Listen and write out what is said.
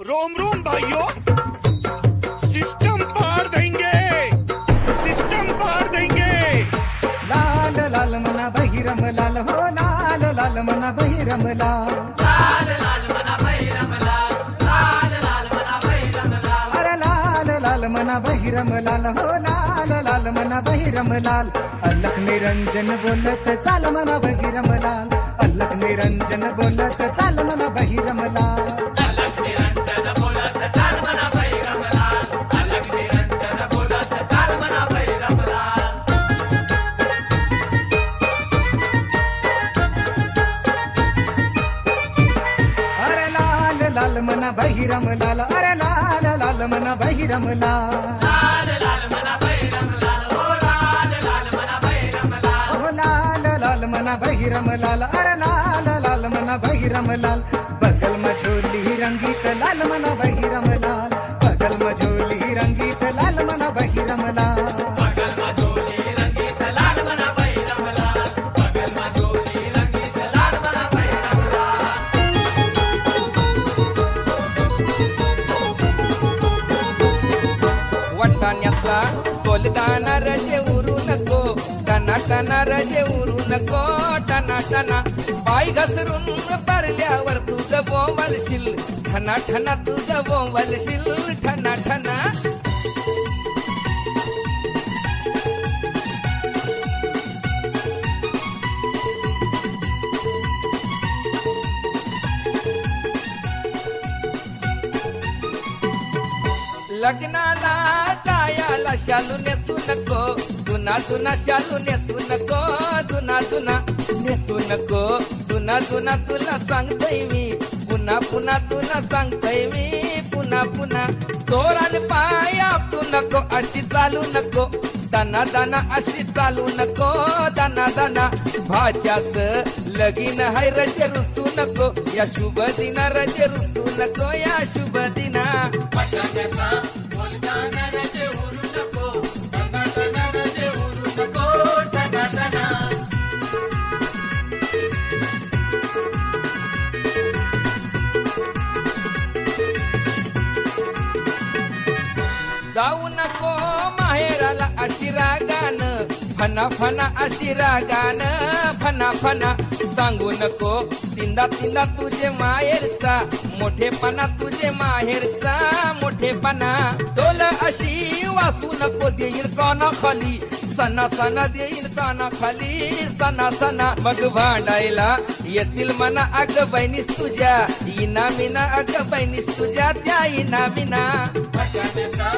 Rome Rome भाइयों, system पार देंगे, सिस्टम पार देंगे। लाल लाल मना बहिरम लाल हो, लाल लाल मना बहिरम लाल, लाल लाल मना बहिरम लाल, लाल लाल मना बहिरम लाल। अरे लाल लाल मना बहिरम लाल हो, लाल लाल मना बहिरम लाल। अलख निरंजन बोलत चाल मना बहिरम लाल, अलख निरंजन बोलत चाल मना बहिरम लाल। अलख निरंजन बोलत चाल मना बहिरम लाल, अलख निरंजन बोलत चाल मना बहिरम लाल। अरे लाल लाल मना बहिरम लाल, अरे लाल लाल मना बहिरम लाल, लाल लाल मना बहिरम लाल, ओ लाल लाल मना बहिरम लाल। ओ लाल लाल मना बहिरम लाल, अरे लाल लाल मना बहिरम लाल। बगल में झोली रंगीत लाल मना बहिरम लाल, बगल में झोली रंगीत लाल मना बहिरम लाल। बगल में झोली रंगीत लाल मना बहिरम लाल, बगल में झोली रंगीत लाल मना बहिरम लाल। वाटाण्यातला बोलताना रजे उरू नको, टना टना रजे उरू नको, टना टना पाय घसरून पारल्यावर तुझं बोंबलशील, ठना ठना तुझं बोंबलशील, ठना ठना। लग्नाला जायाला शालू नेसू नको, जुना जुना शालू नेसू नको, जुना जुना नेसू नको, जुना जुना तुला सांगतोय मी, पुन्हा पुन्हा तुला सांगतोय मी, पुन्हा पुन्हा। चोरान पाय आपटू नको, अशी चालू नको, दाना दाना अशी चालू नको, दाना दाना। भाच्याच लगीन हाय रजे रुसू नको, या शुभ दिना रजे रुसू नको, या शुभ दिना। वाटाण्याचा बोलताना रजे उरू नको, टना टना रजे उरू नको, टना टना। जाऊ नको माहेराला अशी रागानं, फना फना अशी रागानं, फना फना। सांगू नको तिंदा तिंदा तुझे माहेरचा मोठेपणा, तुझे माहेरचा मोठेपणा। डोल अशी वासू नको, देईल काना खाली, सणा सणा देईल काना खाली, सणा सणा। मग भांडायला येतील मना अग बहिणीस तुझ्या, इना मिना अग बहिणीस तुझ्या, त्या इना मिना। वाटाण्याचा